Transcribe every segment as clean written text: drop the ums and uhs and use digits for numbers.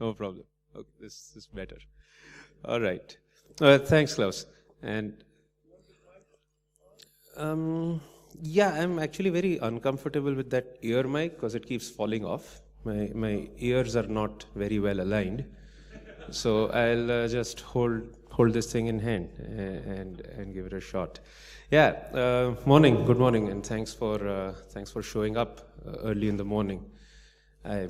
No problem. Okay, this is better. All right. Thanks, Klaus. And yeah, I'm actually very uncomfortable with that ear mic because it keeps falling off. My ears are not very well aligned, so I'll just hold this thing in hand and give it a shot. Yeah. Good morning, and thanks for showing up early in the morning. I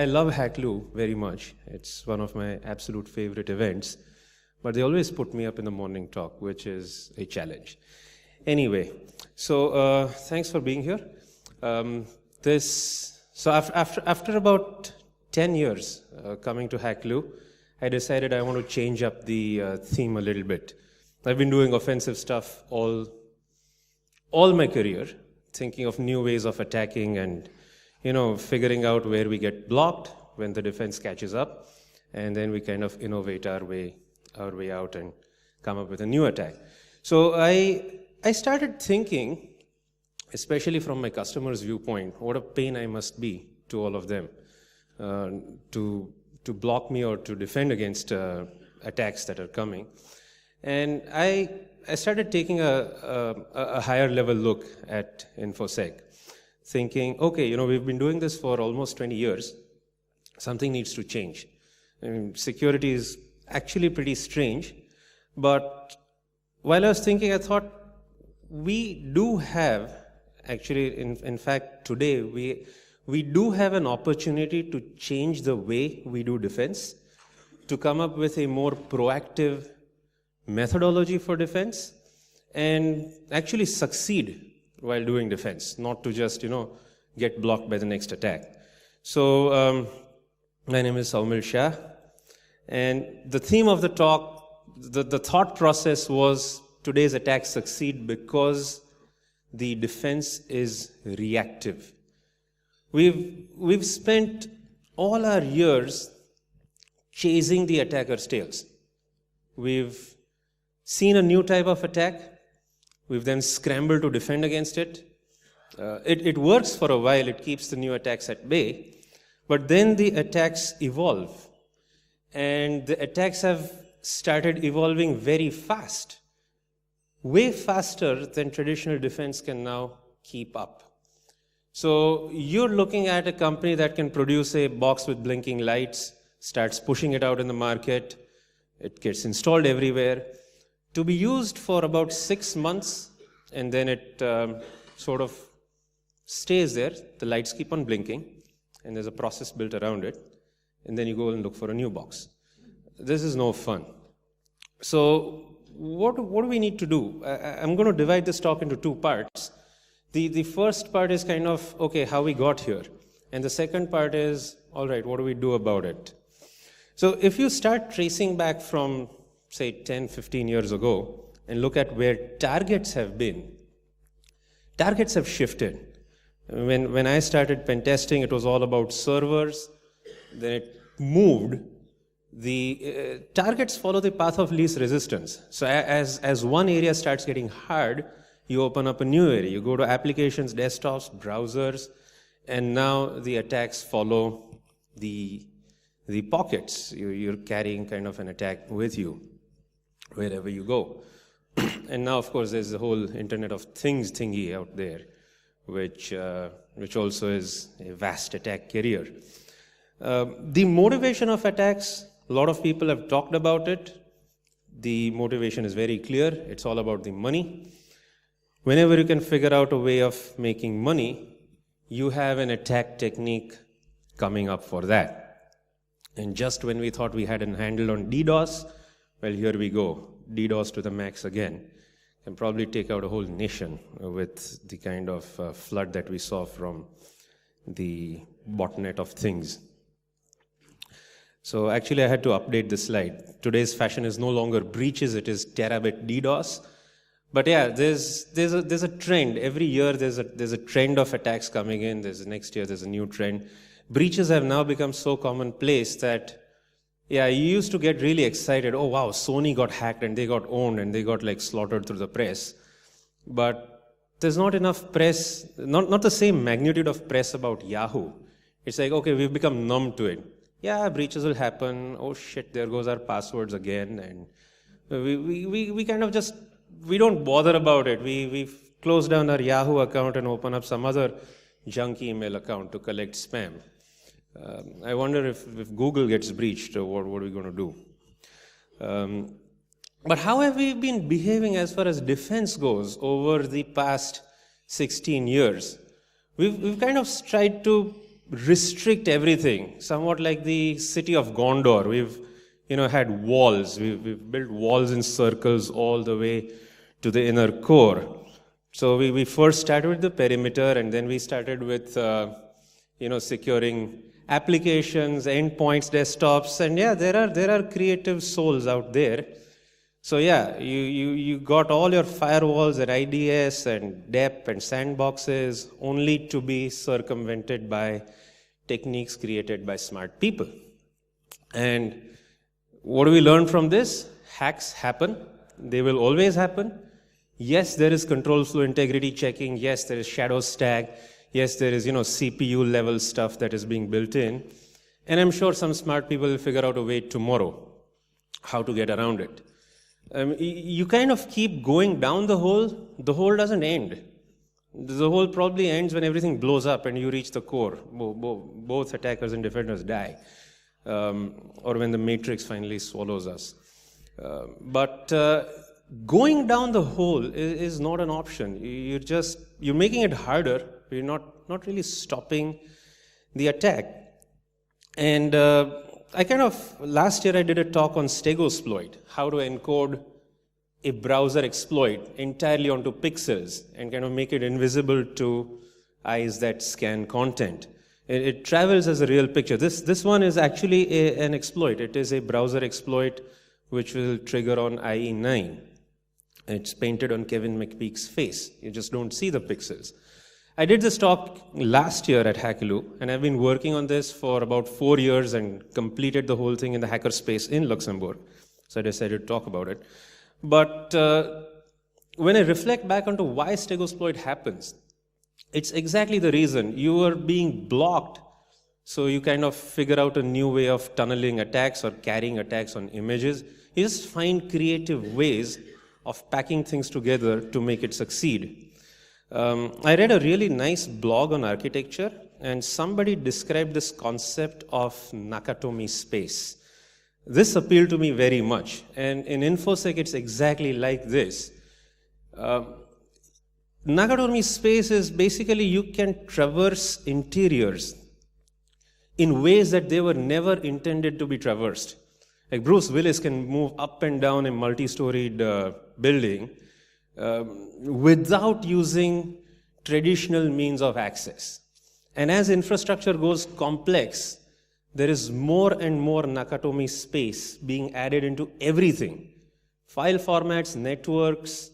love Hacklu very much. It's one of my absolute favorite events, but they always put me up in the morning talk, which is a challenge. Anyway, so thanks for being here. After about 10 years coming to Hacklu, I decided I want to change up the theme a little bit. I've been doing offensive stuff all my career, thinking of new ways of attacking and figuring out where we get blocked when the defense catches up, and then we kind of innovate our way out and come up with a new attack. So I started thinking, especially from my customer's viewpoint, what a pain I must be to all of them to block me or to defend against attacks that are coming. And I started taking a higher level look at Infosec, thinking, okay, we've been doing this for almost 20 years. Something needs to change. I mean, security is actually pretty strange. But while I was thinking, I thought we do have, actually, in fact, today, we do have an opportunity to change the way we do defense, to come up with a more proactive methodology for defense, and actually succeed while doing defense, not to just, get blocked by the next attack. So my name is Saumil Shah, and the theme of the talk, the thought process was today's attacks succeed because the defense is reactive. We've spent all our years chasing the attacker's tails. We've seen a new type of attack. We've then scrambled to defend against it. It works for a while. It keeps the new attacks at bay. But then the attacks evolve. And the attacks have started evolving very fast, way faster than traditional defense can now keep up. So you're looking at a company that can produce a box with blinking lights, starts pushing it out in the market. It gets installed everywhere, to be used for about 6 months, and then it sort of stays there. The lights keep on blinking, and there's a process built around it, and then you go and look for a new box. This is no fun. So what do we need to do? I'm going to divide this talk into 2 parts. The first part is kind of, okay, how we got here. And the second part is, all right, what do we do about it? So if you start tracing back from, say, 10, 15 years ago, and look at where targets have been, targets have shifted. When I started pen testing, it was all about servers. Then it moved. The targets follow the path of least resistance. So as one area starts getting hard, you open up a new area. You go to applications, desktops, browsers, and now the attacks follow the pockets. You're carrying kind of an attack with you wherever you go. And now, of course, there's the whole Internet of Things thingy out there, which also is a vast attack carrier. The motivation of attacks, a lot of people have talked about it. The motivation is very clear. It's all about the money. Whenever you can figure out a way of making money, you have an attack technique coming up for that. And just when we thought we had a handle on DDoS, well, here we go. DDoS to the max again. Can probably take out a whole nation with the kind of flood that we saw from the botnet of things. So actually, I had to update this slide. Today's fashion is no longer breaches, it is terabit DDoS. But yeah, there's a trend. Every year there's a trend of attacks coming in. Next year there's a new trend. Breaches have now become so commonplace that, yeah, you used to get really excited. Oh wow, Sony got hacked and they got owned and they got like slaughtered through the press. But there's not enough press, not the same magnitude of press about Yahoo. It's like, okay, we've become numb to it. yeah, breaches will happen. Oh shit, there goes our passwords again. And we kind of just, we don't bother about it. We close down our Yahoo account and open up some other junk email account to collect spam. I wonder if Google gets breached, what are we going to do? But how have we been behaving as far as defense goes over the past 16 years? We've kind of tried to restrict everything, somewhat like the city of Gondor. We've had walls. We've built walls in circles all the way to the inner core. So we first started with the perimeter, and then we started with securing applications, endpoints, desktops, and yeah, there are creative souls out there. So yeah, you got all your firewalls and IDS and DEP and sandboxes only to be circumvented by techniques created by smart people. And what do we learn from this? Hacks happen. They will always happen. Yes, there is control flow integrity checking. Yes, there is shadow stack. Yes, there is CPU level stuff that is being built in. And I'm sure some smart people will figure out a way tomorrow how to get around it. You kind of keep going down the hole doesn't end. The hole probably ends when everything blows up and you reach the core. Both attackers and defenders die. Or when the matrix finally swallows us. But going down the hole is not an option. You're making it harder. You're not really stopping the attack. And last year I did a talk on Stegosploit, how to encode a browser exploit entirely onto pixels and kind of make it invisible to eyes that scan content. It travels as a real picture. This one is actually an exploit. It is a browser exploit which will trigger on IE9. It's painted on Kevin McPeak's face. You just don't see the pixels. I did this talk last year at Hackaloo, and I've been working on this for about 4 years and completed the whole thing in the hackerspace in Luxembourg. So I decided to talk about it. But when I reflect back onto why Stegosploit happens, it's exactly the reason. You are being blocked, so you kind of figure out a new way of tunneling attacks or carrying attacks on images. You just find creative ways of packing things together to make it succeed. I read a really nice blog on architecture, and somebody described this concept of Nakatomi space. This appealed to me very much, and in Infosec it's exactly like this. Nakatomi space is basically you can traverse interiors in ways that they were never intended to be traversed. Like Bruce Willis can move up and down a multi-storied building without using traditional means of access. And as infrastructure goes complex, there is more and more Nakatomi space being added into everything. File formats, networks,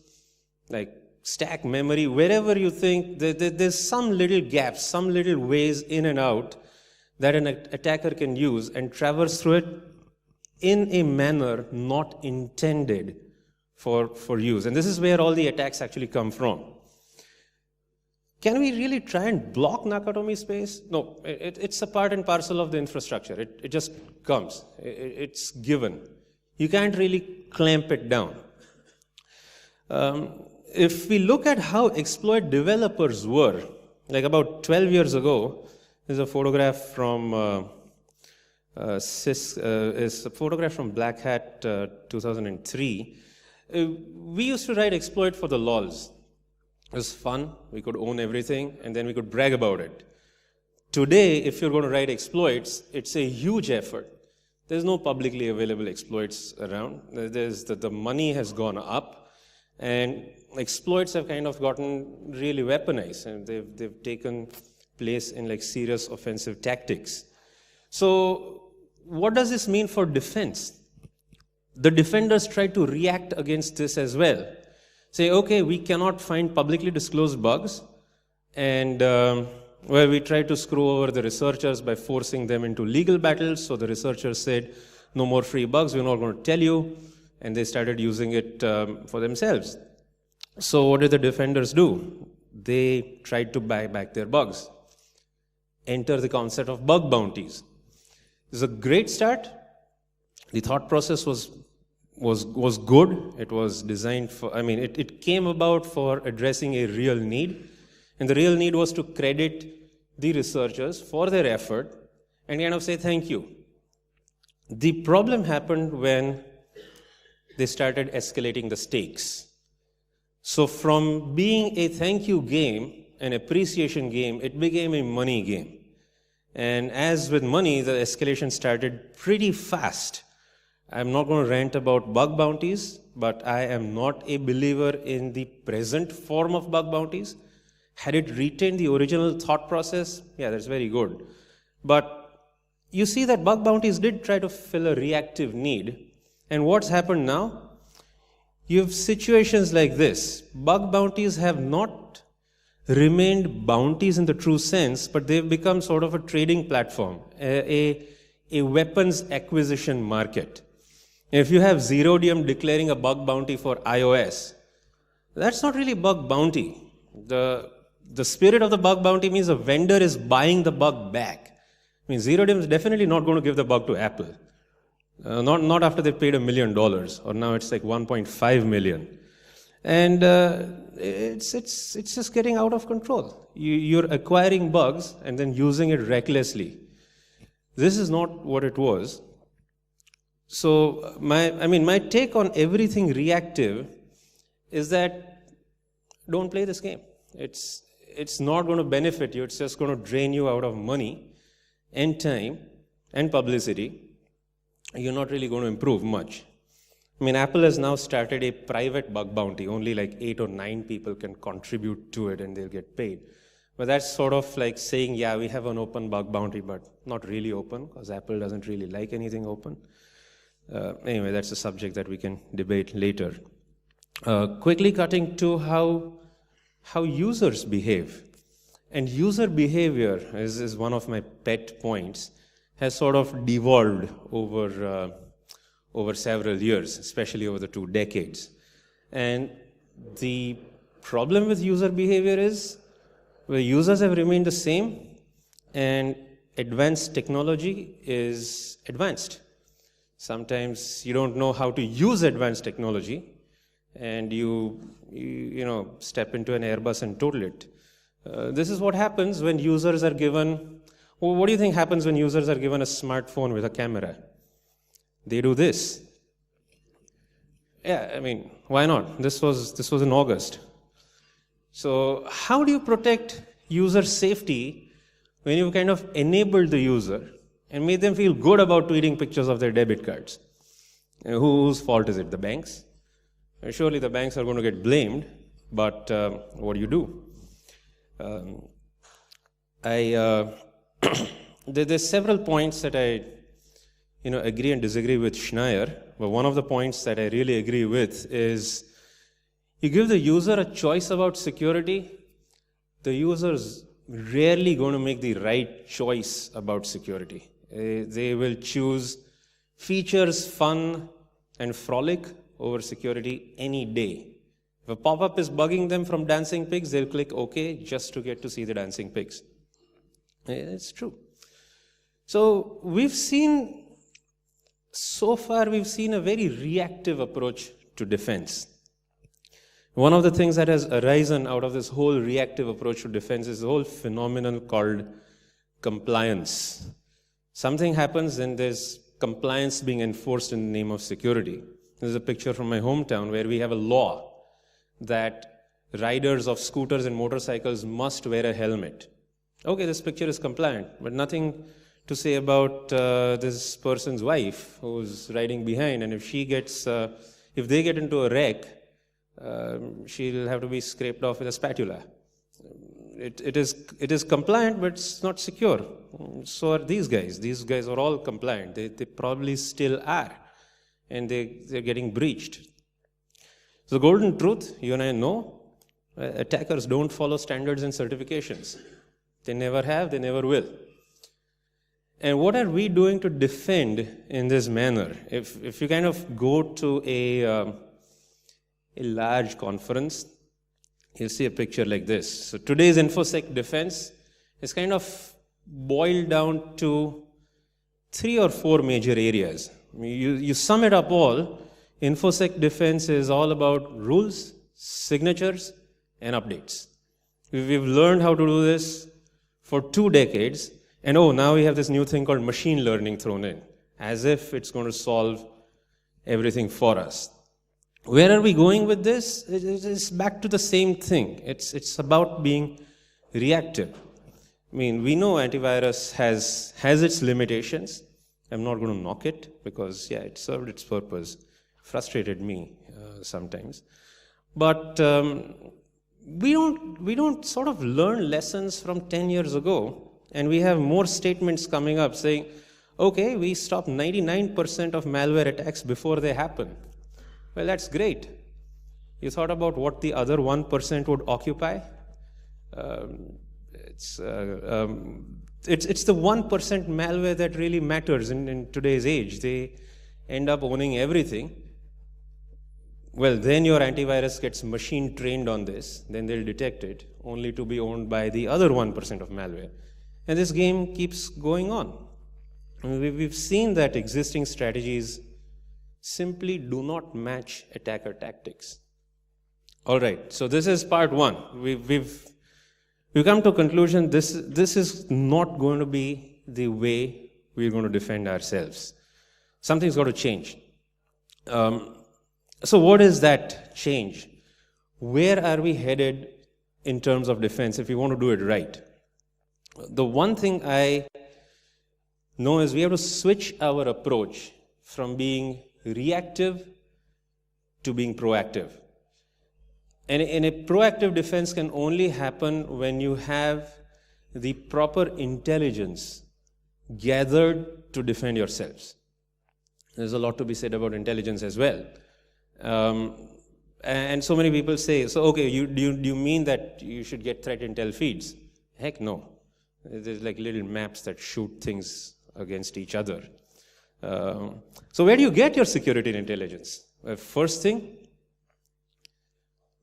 like stack memory, wherever you think there's some little gaps, some little ways in and out that an attacker can use and traverse through it in a manner not intended for use. And this is where all the attacks actually come from. Can we really try and block Nakatomi space? No, it's a part and parcel of the infrastructure. It just comes. It's given. You can't really clamp it down. If we look at how exploit developers were, like about 12 years ago, there's a photograph from is a photograph from Black Hat 2003. We used to write exploit for the lols. It was fun. We could own everything, and then we could brag about it. Today, if you're going to write exploits, it's a huge effort. There's no publicly available exploits around. The money has gone up, and exploits have kind of gotten really weaponized, and they've taken place in like serious offensive tactics. So what does this mean for defense? The defenders try to react against this as well. Say, okay, we cannot find publicly disclosed bugs, and we try to screw over the researchers by forcing them into legal battles. So the researchers said, no more free bugs, we're not going to tell you, and they started using it for themselves. So what did the defenders do? They tried to buy back their bugs. Enter the concept of bug bounties. This is a great start. The thought process was good. It was designed for, it came about for addressing a real need. And the real need was to credit the researchers for their effort and kind of say thank you. The problem happened when they started escalating the stakes. So from being a thank you game, an appreciation game, it became a money game. And as with money, the escalation started pretty fast. I'm not going to rant about bug bounties, but I am not a believer in the present form of bug bounties. Had it retained the original thought process, yeah, that's very good. But you see that bug bounties did try to fill a reactive need. And what's happened now? You have situations like this. Bug bounties have not remained bounties in the true sense, but they've become sort of a trading platform, a weapons acquisition market. If you have Zerodium declaring a bug bounty for iOS, that's not really bug bounty. The spirit of the bug bounty means the vendor is buying the bug back. I mean, Zerodium is definitely not going to give the bug to Apple. Not after they paid $1 million, or now it's like 1.5 million. And it's just getting out of control. You're acquiring bugs and then using it recklessly. This is not what it was. So my take on everything reactive is that don't play this game. It's not going to benefit you. It's just going to drain you out of money and time and publicity. You're not really going to improve much. I mean, Apple has now started a private bug bounty. Only like 8 or 9 people can contribute to it and they'll get paid. But that's sort of like saying, yeah, we have an open bug bounty, but not really open because Apple doesn't really like anything open. Anyway, that's a subject that we can debate later. Quickly cutting to how users behave. And user behavior is one of my pet points, has sort of devolved over several years, especially over the 2 decades. And the problem with user behavior is where users have remained the same and advanced technology is advanced. Sometimes you don't know how to use advanced technology and you step into an Airbus and total it. This is what happens when users are given, what do you think happens when users are given a smartphone with a camera? They do this. Yeah, I mean, why not? This was in August. So how do you protect user safety when you've kind of enabled the user and made them feel good about tweeting pictures of their debit cards? Whose fault is it? The banks? Surely the banks are going to get blamed, but what do you do? There's several points that I agree and disagree with Schneier, but one of the points that I really agree with is you give the user a choice about security, the user's rarely going to make the right choice about security. They will choose features, fun, and frolic over security any day. If a pop-up is bugging them from dancing pigs, they'll click OK just to get to see the dancing pigs. It's true. So so far we've seen a very reactive approach to defense. One of the things that has arisen out of this whole reactive approach to defense is the whole phenomenon called compliance. Something happens and there's compliance being enforced in the name of security. There's a picture from my hometown where we have a law that riders of scooters and motorcycles must wear a helmet. Okay, this picture is compliant, but nothing to say about this person's wife who's riding behind, and if they get into a wreck, she'll have to be scraped off with a spatula. It is compliant, but it's not secure. So are these guys. These guys are all compliant. They probably still are, and they're getting breached. So the golden truth, you and I know, attackers don't follow standards and certifications. They never have, they never will. And what are we doing to defend in this manner? If you kind of go to a large conference, you'll see a picture like this. So today's Infosec defense is kind of boiled down to three or four major areas. I mean, you sum it up all, Infosec defense is all about rules, signatures, and updates. We've learned how to do this for 2 decades, and now we have this new thing called machine learning thrown in, as if it's going to solve everything for us. Where are we going with this? It's back to the same thing. It's about being reactive. I mean, we know antivirus has its limitations. I'm not going to knock it because, it served its purpose. Frustrated me sometimes. But we don't sort of learn lessons from 10 years ago, and we have more statements coming up saying, okay, we stopped 99% of malware attacks before they happen. Well, that's great. You thought about what the other 1% would occupy? It's the 1% malware that really matters in today's age. They end up owning everything. Well, then your antivirus gets machine trained on this. Then they'll detect it, only to be owned by the other 1% of malware. And this game keeps going on. We've seen that existing strategies simply do not match attacker tactics. All right, so this is part one. We've come to a conclusion, this is not going to be the way we're going to defend ourselves. Something's got to change. So what is that change? Where are we headed in terms of defense if we want to do it right? The one thing I know is we have to switch our approach from being reactive to being proactive. And a proactive defense can only happen when you have the proper intelligence gathered to defend yourselves. There's a lot to be said about intelligence as well. And so many people say, so okay, do you mean that you should get threat intel feeds? Heck no. There's like little maps that shoot things against each other. So where do you get your security and intelligence? First thing,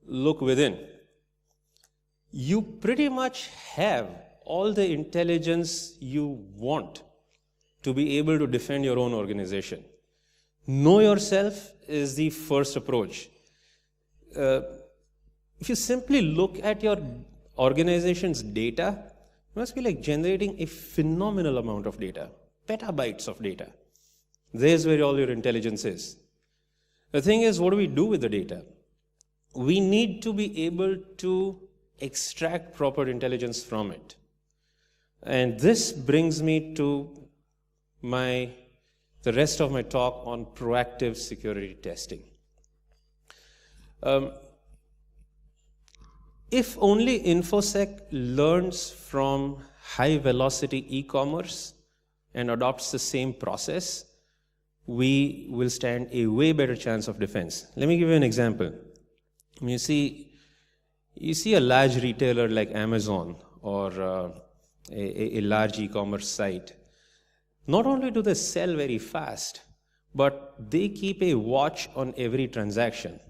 look within. You pretty much have all the intelligence you want to be able to defend your own organization. Know yourself is the first approach. If you simply look at your organization's data, it must be like generating a phenomenal amount of data, petabytes of data. There's where all your intelligence is. The thing is, what do we do with the data? We need to be able to extract proper intelligence from it. And this brings me to the rest of my talk on proactive security testing. If only Infosec learns from high-velocity e-commerce and adopts the same process, we will stand a way better chance of defense. Let me give you an example. You see a large retailer like Amazon or a large e-commerce site. Not only do they sell very fast, but they keep a watch on every transaction.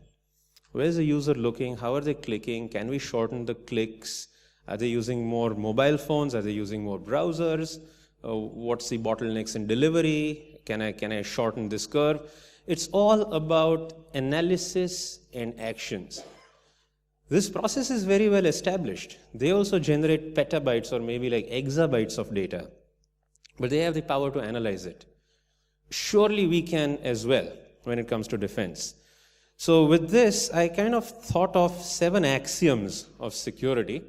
Where's the user looking? How are they clicking? Can we shorten the clicks? Are they using more mobile phones? Are they using more browsers? What's the bottlenecks in delivery? Can I shorten this curve? It's all about analysis and actions. This process is very well established. They also generate petabytes or maybe like exabytes of data, but they have the power to analyze it. Surely we can as well when it comes to defense. So with this, I kind of thought of 7 axioms of security,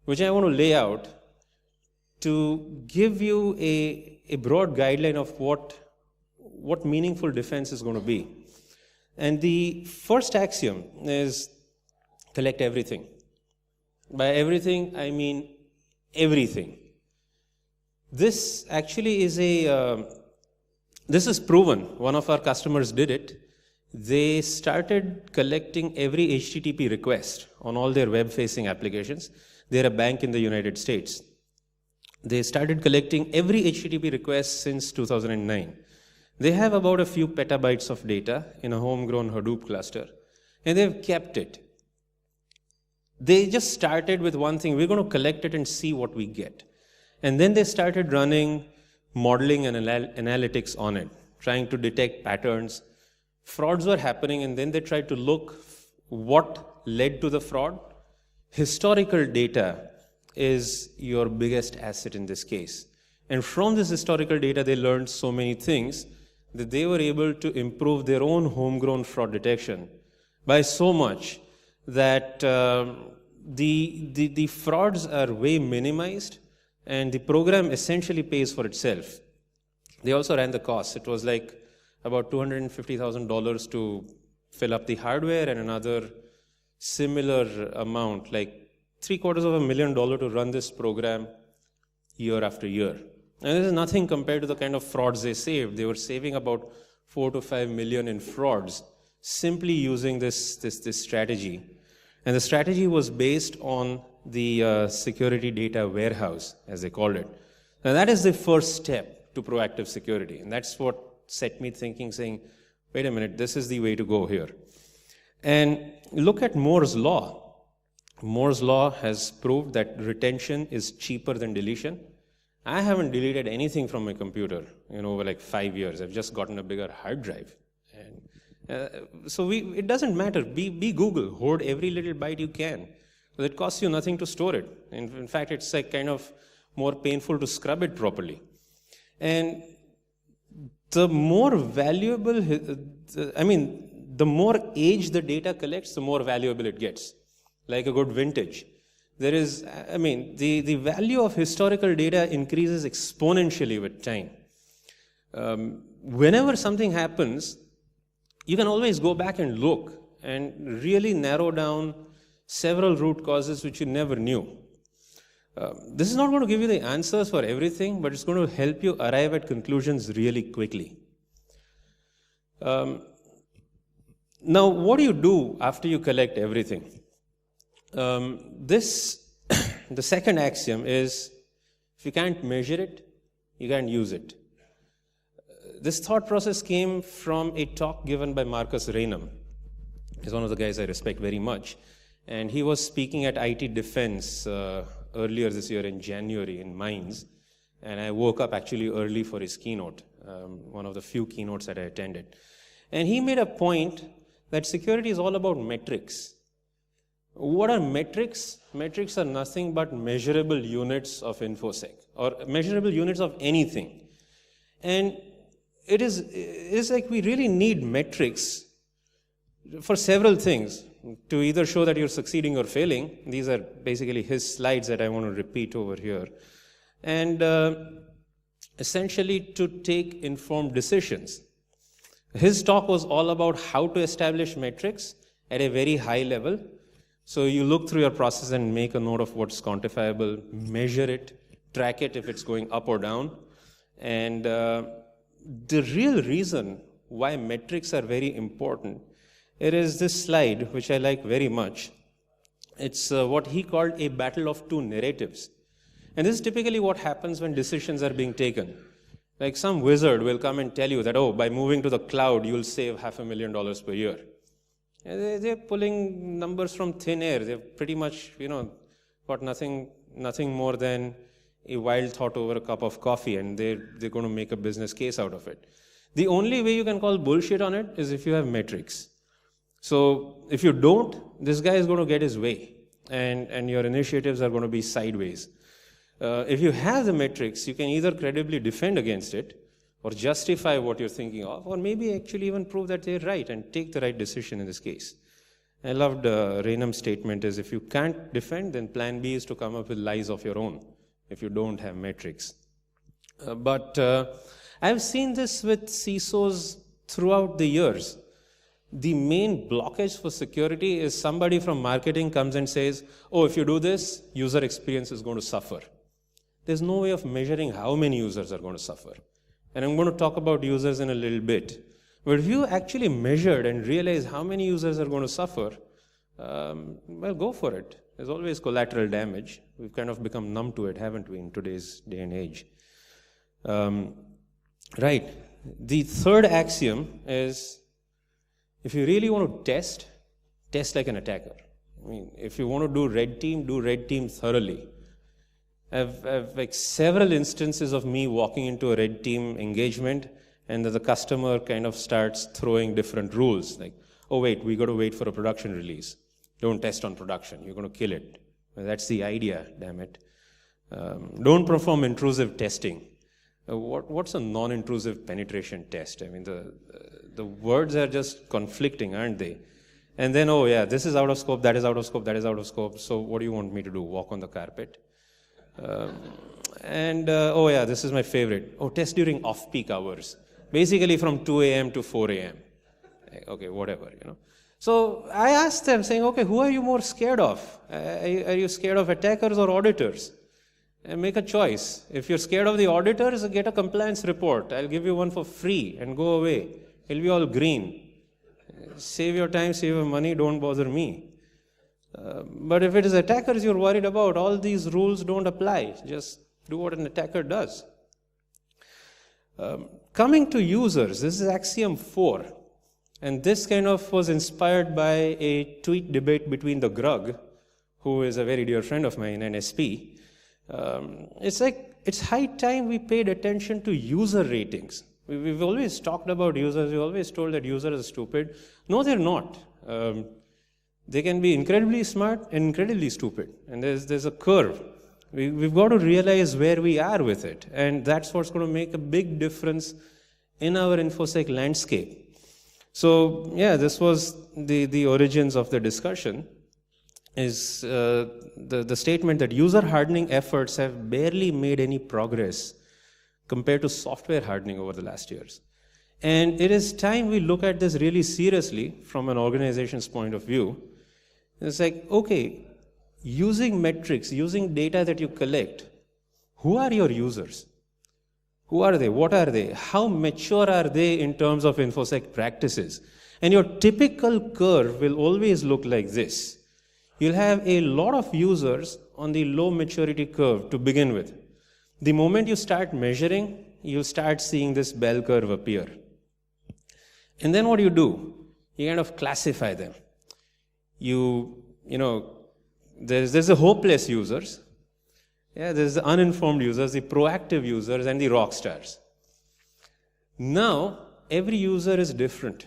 which I want to lay out to give you a broad guideline of what meaningful defense is going to be. And the first axiom is collect everything. By everything, I mean everything. This actually is this is proven. One of our customers did it. They started collecting every HTTP request on all their web-facing applications. They're a bank in the United States. They started collecting every HTTP request since 2009. They have about a few petabytes of data in a homegrown Hadoop cluster, and they've kept it. They just started with one thing: we're going to collect it and see what we get. And then they started running modeling and analytics on it, trying to detect patterns. Frauds were happening, and then they tried to look what led to the fraud. Historical data is your biggest asset in this case. And from this historical data, they learned so many things that they were able to improve their own homegrown fraud detection by so much that the frauds are way minimized, and the program essentially pays for itself. They also ran the costs. It was like about $250,000 to fill up the hardware, and another similar amount, like $750,000 to run this program year after year. And this is nothing compared to the kind of frauds they saved. They were saving about 4 to 5 million in frauds simply using this strategy. And the strategy was based on the security data warehouse, as they called it. Now that is the first step to proactive security. And that's what set me thinking, saying, wait a minute, this is the way to go here. And look at Moore's law. Moore's law has proved that retention is cheaper than deletion. I haven't deleted anything from my computer over like 5 years. I've just gotten a bigger hard drive. And so it doesn't matter. Be Google. Hoard every little byte you can. So it costs you nothing to store it. In fact, it's like kind of more painful to scrub it properly. And the more valuable, the more age the data collects, the more valuable it gets, like a good vintage. There is, the value of historical data increases exponentially with time. Whenever something happens, you can always go back and look and really narrow down several root causes which you never knew. This is not going to give you the answers for everything, but it's going to help you arrive at conclusions really quickly. Now, what do you do after you collect everything? The second axiom is, if you can't measure it, you can't use it. This thought process came from a talk given by Marcus Raynham. He's one of the guys I respect very much. And he was speaking at IT Defense earlier this year in January in Mainz. And I woke up actually early for his keynote, one of the few keynotes that I attended. And he made a point that security is all about metrics. What are metrics? Metrics are nothing but measurable units of Infosec, or measurable units of anything. And it is like we really need metrics for several things, to either show that you're succeeding or failing. These are basically his slides that I want to repeat over here. And essentially to take informed decisions. His talk was all about how to establish metrics at a very high level. So you look through your process and make a note of what's quantifiable, measure it, track it if it's going up or down. And the real reason why metrics are very important, it is this slide, which I like very much. It's what he called a battle of two narratives. And this is typically what happens when decisions are being taken. Like some wizard will come and tell you that, oh, by moving to the cloud, you'll save $500,000 per year. And they're pulling numbers from thin air. They've pretty much, got nothing more than a wild thought over a cup of coffee, and they're going to make a business case out of it. The only way you can call bullshit on it is if you have metrics. So if you don't, this guy is going to get his way, and your initiatives are going to be sideways. If you have the metrics, you can either credibly defend against it, or justify what you're thinking of, or maybe actually even prove that they're right and take the right decision in this case. I loved Raynham's statement is, if you can't defend, then plan B is to come up with lies of your own, if you don't have metrics. But I've seen this with CISOs throughout the years. The main blockage for security is somebody from marketing comes and says, oh, if you do this, user experience is going to suffer. There's no way of measuring how many users are going to suffer. And I'm going to talk about users in a little bit. But if you actually measured and realize how many users are going to suffer, well, go for it. There's always collateral damage. We've kind of become numb to it, haven't we, in today's day and age? Right. The third axiom is, if you really want to test like an attacker. I mean, if you want to do red team thoroughly. I've like several instances of me walking into a red team engagement and the customer kind of starts throwing different rules. Like, oh wait, we got to wait for a production release. Don't test on production, you're going to kill it. Well, that's the idea, damn it. Don't perform intrusive testing. What's a non-intrusive penetration test? I mean, the words are just conflicting, aren't they? And then, oh yeah, this is out of scope, that is out of scope, that is out of scope. So what do you want me to do? Walk on the carpet? Oh yeah, this is my favorite. Oh, test during off-peak hours. Basically from 2 a.m. to 4 a.m. Okay, whatever, you know. So I asked them, saying, okay, who are you more scared of? Are you scared of attackers or auditors? And make a choice. If you're scared of the auditors, get a compliance report. I'll give you one for free and go away. It'll be all green. Save your time, save your money, don't bother me. But if it is attackers you're worried about, all these rules don't apply. Just do what an attacker does. Coming to users, this is axiom 4. And this kind of was inspired by a tweet debate between the Grug, who is a very dear friend of mine, and SP. It's high time we paid attention to user ratings. We've always talked about users. We've always told that users are stupid. No, they're not. They can be incredibly smart and incredibly stupid. And there's a curve. We've got to realize where we are with it. And that's what's going to make a big difference in our Infosec landscape. So, yeah, this was the origins of the discussion, is the statement that user hardening efforts have barely made any progress compared to software hardening over the last years. And it is time we look at this really seriously from an organization's point of view. It's like, okay, using metrics, using data that you collect, who are your users? Who are they? What are they? How mature are they in terms of Infosec practices? And your typical curve will always look like this. You'll have a lot of users on the low maturity curve to begin with. The moment you start measuring, you'll start seeing this bell curve appear. And then what do? You kind of classify them. There's the hopeless users. Yeah, there's the uninformed users, the proactive users, and the rock stars. Now, every user is different.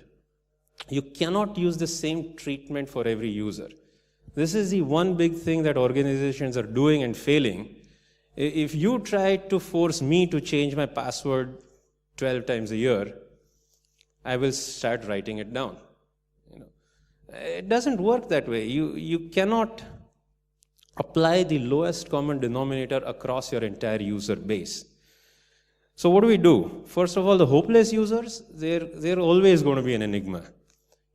You cannot use the same treatment for every user. This is the one big thing that organizations are doing and failing. If you try to force me to change my password 12 times a year, I will start writing it down. It doesn't work that way. You cannot apply the lowest common denominator across your entire user base. So what do? First of all, the hopeless users, they're always going to be an enigma.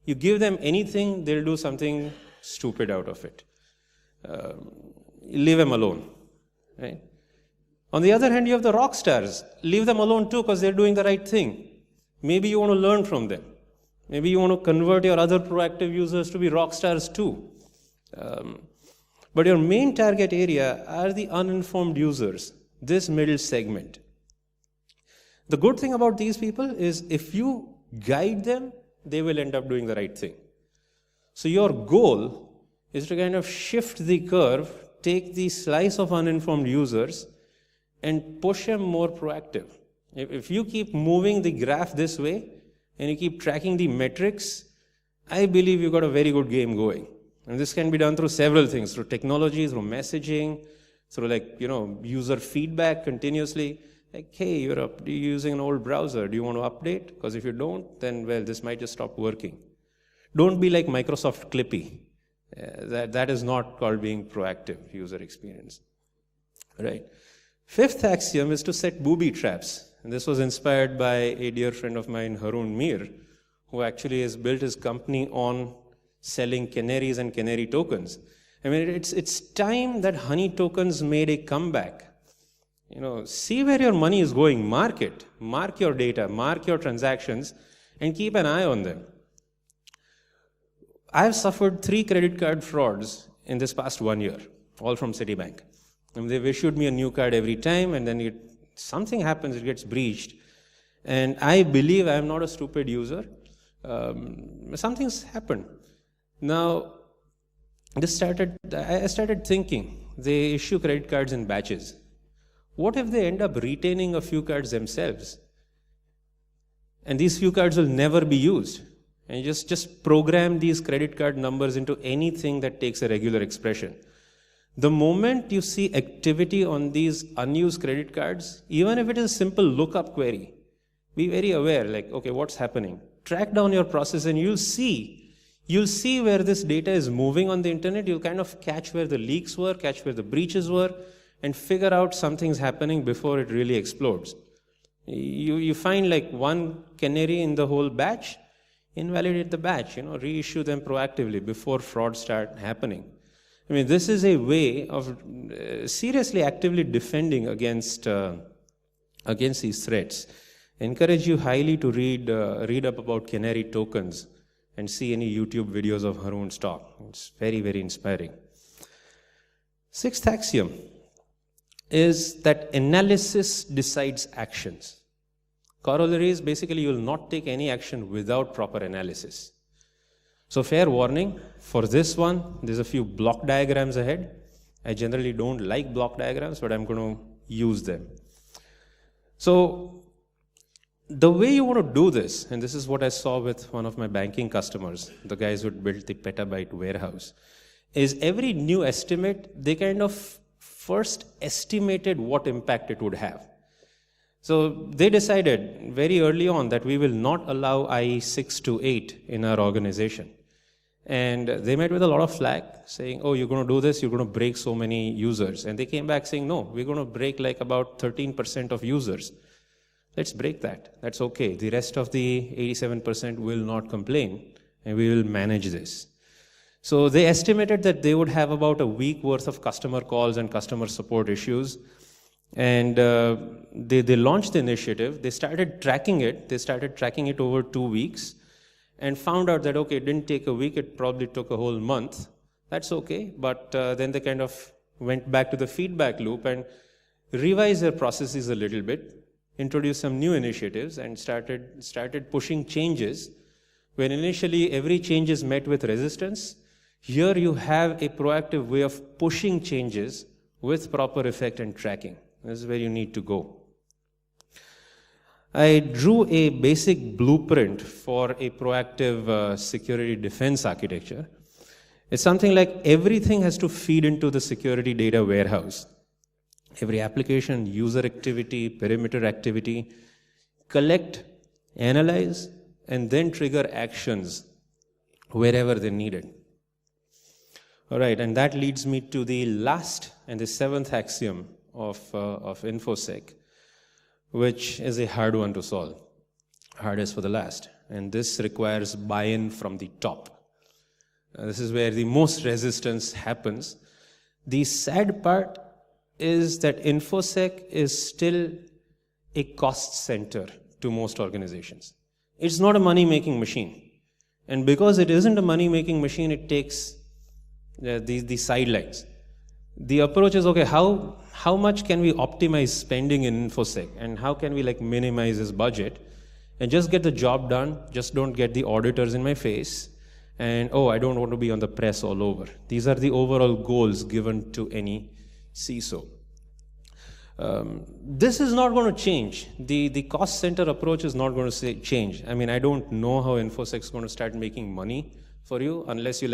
You give them anything, they'll do something stupid out of it. Leave them alone. Right? On the other hand, you have the rock stars. Leave them alone too, because they're doing the right thing. Maybe you want to learn from them. Maybe you want to convert your other proactive users to be rock stars too. But your main target area are the uninformed users, this middle segment. The good thing about these people is if you guide them, they will end up doing the right thing. So your goal is to kind of shift the curve, take the slice of uninformed users, and push them more proactive. If you keep moving the graph this way, and you keep tracking the metrics, I believe you've got a very good game going. And this can be done through several things, through technology, through messaging, through user feedback continuously. Like, hey, you're using an old browser. Do you want to update? Because if you don't, then, well, this might just stop working. Don't be like Microsoft Clippy. That is not called being proactive user experience. Right? Fifth axiom is to set booby traps. And this was inspired by a dear friend of mine, Harun Mir, who actually has built his company on selling canaries and canary tokens. I mean, it's time that honey tokens made a comeback. See where your money is going, mark it, mark your data, mark your transactions, and keep an eye on them. I've suffered 3 credit card frauds in this past 1 year, all from Citibank. And they've issued me a new card every time, and then something happens, it gets breached. And I believe I'm not a stupid user. Something's happened. Now, I started thinking, they issue credit cards in batches. What if they end up retaining a few cards themselves? And these few cards will never be used. And you just program these credit card numbers into anything that takes a regular expression. The moment you see activity on these unused credit cards, even if it is a simple lookup query, be very aware, like, okay, what's happening? Track down your process and you'll see where this data is moving on the internet. You'll kind of catch where the leaks were, catch where the breaches were, and figure out something's happening before it really explodes. You find like one canary in the whole batch, invalidate the batch, reissue them proactively before fraud start happening. I mean, this is a way of seriously actively defending against these threats. I encourage you highly to read up about canary tokens and see any YouTube videos of Haroon's talk. It's very, very inspiring. Sixth axiom is that analysis decides actions. Corollary is basically you will not take any action without proper analysis. So fair warning, for this one, there's a few block diagrams ahead. I generally don't like block diagrams, but I'm going to use them. So the way you want to do this, and this is what I saw with one of my banking customers, the guys who built the petabyte warehouse, is every new estimate, they kind of first estimated what impact it would have. So they decided very early on that we will not allow IE 6 to 8 in our organization. And they met with a lot of flack saying, oh, you're going to do this, you're going to break so many users. And they came back saying, no, we're going to break like about 13% of users. Let's break that. That's okay. The rest of the 87% will not complain, and we will manage this. So they estimated that they would have about a week worth of customer calls and customer support issues. And they launched the initiative. They started tracking it. They started tracking it over 2 weeks and found out that, okay, it didn't take a week. It probably took a whole month. That's okay. But then they kind of went back to the feedback loop and revised their processes a little bit, introduced some new initiatives, and started pushing changes. When initially every change is met with resistance, here you have a proactive way of pushing changes with proper effect and tracking. This is where you need to go. I drew a basic blueprint for a proactive security defense architecture. It's something like everything has to feed into the security data warehouse. Every application, user activity, perimeter activity, collect, analyze, and then trigger actions wherever they're needed. All right, and that leads me to the last and the seventh axiom of Infosec, which is a hard one to solve. Hardest for the last. And this requires buy-in from the top. This is where the most resistance happens. The sad part is that Infosec is still a cost center to most organizations. It's not a money-making machine. And because it isn't a money-making machine, it takes the sidelines. The approach is, okay, how much can we optimize spending in Infosec, and how can we minimize this budget and just get the job done, just don't get the auditors in my face, and I don't want to be on the press all over. These are the overall goals given to any CISO. This is not going to change. The cost center approach is not going to change. I mean, I don't know how Infosec is going to start making money for you unless you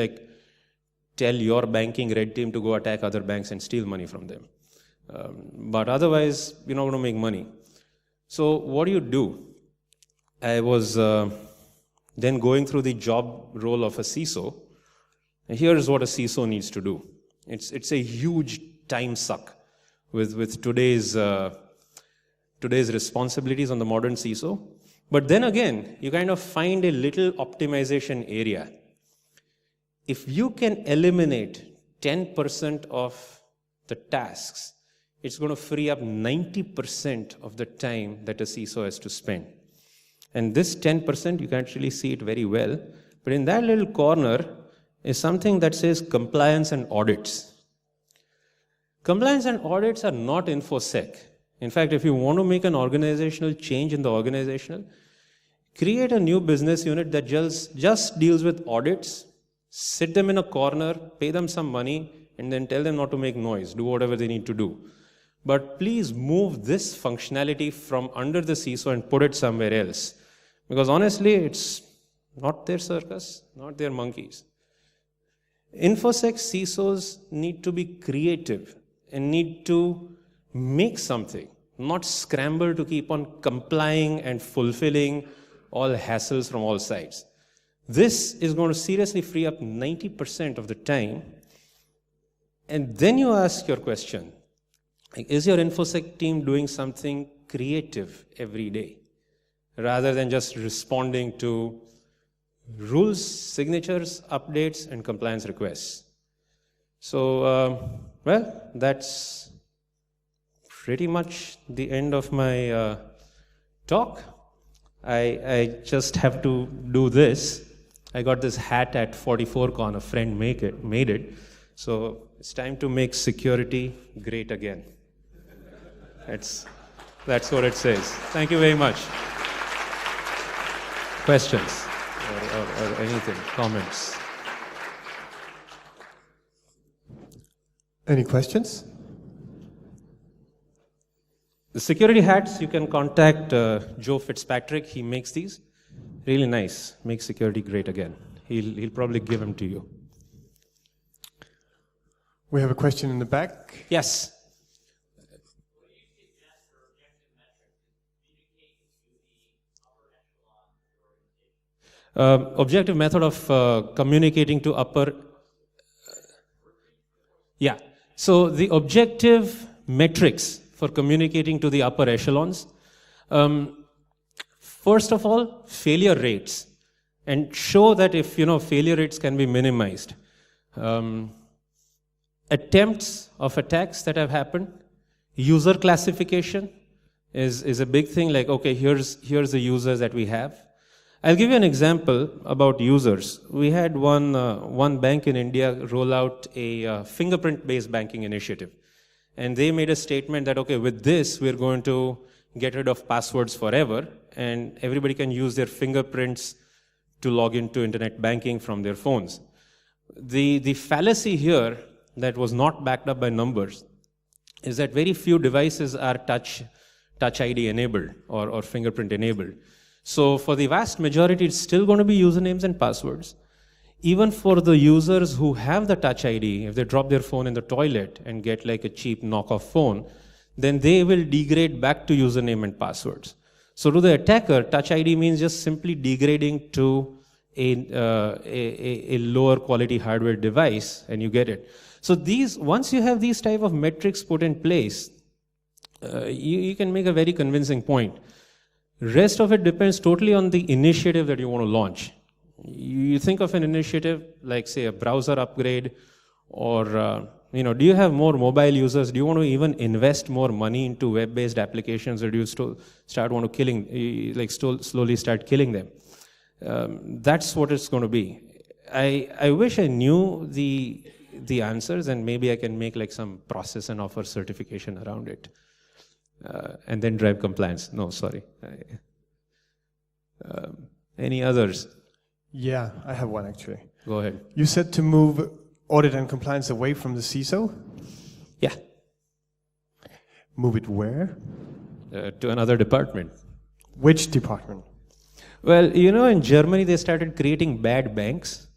tell your banking red team to go attack other banks and steal money from them. But otherwise, you're not going to make money. So what do? I was then going through the job role of a CISO. And here's what a CISO needs to do. It's a huge time suck with today's responsibilities on the modern CISO. But then again, you kind of find a little optimization area. If you can eliminate 10% of the tasks, it's going to free up 90% of the time that a CISO has to spend. And this 10%, you can't really see it very well, but in that little corner is something that says compliance and audits. Compliance and audits are not Infosec. In fact, if you want to make an organizational change in the organizational, create a new business unit that just deals with audits, sit them in a corner, pay them some money, and then tell them not to make noise, do whatever they need to do. but please move this functionality from under the CISO and put it somewhere else. Because honestly, it's not their circus, not their monkeys. Infosec CISOs need to be creative and need to make something, not scramble to keep on complying and fulfilling all hassles from all sides. This is going to seriously free up 90% of the time. And then you ask your question, is your Infosec team doing something creative every day, rather than just responding to rules, signatures, updates, and compliance requests? So, well, that's pretty much the end of my talk. I just have to do this. I got this hat at 44Con, a friend made it. So it's time to make security great again. That's what it says. Thank you very much. Questions or anything, comments? Any questions? The security hats, you can contact Joe Fitzpatrick. He makes these. Really nice. Make security great again. He'll probably give them to you. We have a question in the back. Yes. Objective method of communicating to upper... yeah. So the objective metrics for communicating to the upper echelons. First of all, failure rates, and show that if failure rates can be minimized. Attempts of attacks that have happened, user classification is a big thing. Like, okay, here's the users that we have. I'll give you an example about users. We had one bank in India roll out a fingerprint-based banking initiative. And they made a statement that, okay, with this, we're going to get rid of passwords forever, and everybody can use their fingerprints to log into internet banking from their phones. The fallacy here that was not backed up by numbers is that very few devices are touch ID enabled or fingerprint enabled. So for the vast majority, it's still going to be usernames and passwords. Even for the users who have the Touch ID, if they drop their phone in the toilet and get like a cheap knockoff phone, then they will degrade back to username and passwords. So to the attacker, Touch ID means just simply degrading to a lower quality hardware device, and you get it. So once you have these type of metrics put in place, you can make a very convincing point. Rest of it depends totally on the initiative that you want to launch. You think of an initiative like, say, a browser upgrade, or do you have more mobile users? Do you want to even invest more money into web-based applications, or do you slowly start killing them? That's what it's going to be. I wish I knew the answers, and maybe I can make like some process and offer certification around it, and then drive compliance. No, sorry. Any others? Yeah, I have one actually. Go ahead. You said to move audit and compliance away from the CISO? Yeah. Move it where? To another department. Which department? Well, in Germany they started creating bad banks.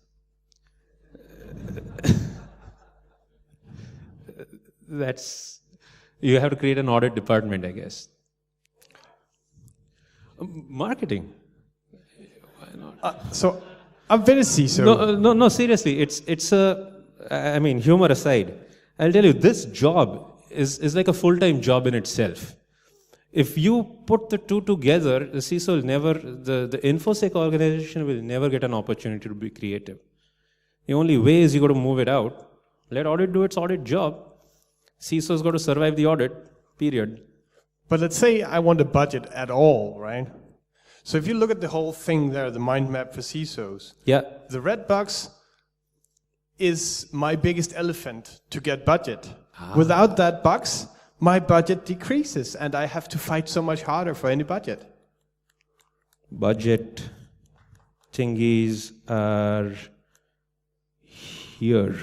You have to create an audit department, I guess. Marketing. Why not? So I've been a CISO. No, seriously. It's humor aside, I'll tell you, this job is like a full-time job in itself. If you put the two together, the CISO will never, the Infosec organization will never get an opportunity to be creative. The only way is you got to move it out. Let audit do its audit job. CISO's got to survive the audit, period. But let's say I want a budget at all, right? So if you look at the whole thing there, the mind map for CISOs, yeah, the red box is my biggest elephant to get budget. Without that box, my budget decreases, and I have to fight so much harder for any budget. Budget thingies are here.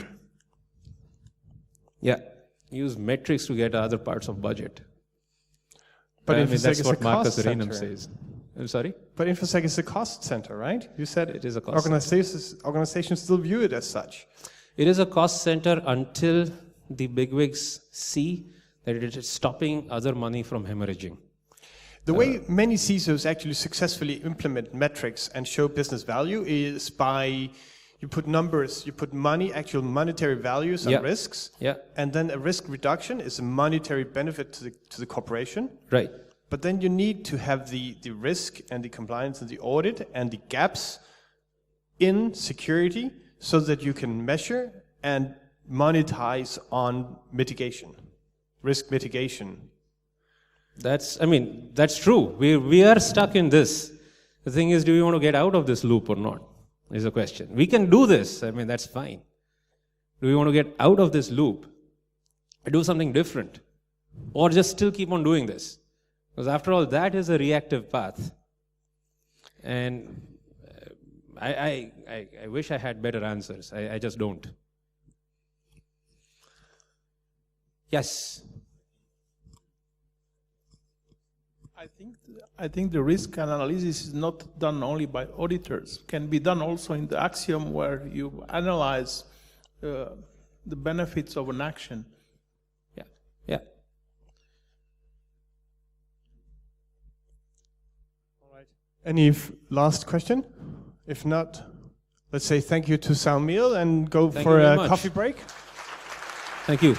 Yeah. use metrics to get other parts of budget. But I mean, Infosec that's is what a Marcus cost Arenum center. says. I'm sorry? But Infosec is a cost center, right? You said It is a cost center. organizations still view it as such. It is a cost center until the bigwigs see that it is stopping other money from hemorrhaging. The way many CISOs actually successfully implement metrics and show business value is by you put numbers, you put money, actual monetary values on Yeah. risks, Yeah, and then a risk reduction is a monetary benefit to the corporation. right. But then you need to have the risk and the compliance and the audit and the gaps in security so that you can measure and monetize on mitigation, risk mitigation. That's true. We are stuck in this. The thing is, do we want to get out of this loop or not? Is the question. We can do this. I mean, that's fine. Do we want to get out of this loop and do something different? Or just still keep on doing this? Because after all, that is a reactive path. And I wish I had better answers. I just don't. Yes. I think the risk analysis is not done only by auditors. Can be done also in the Axiom, where you analyze the benefits of an action. Yeah. Yeah. All right. Any last question? If not, let's say thank you to Saumil and go Thank for you very a much. coffee break. Thank you.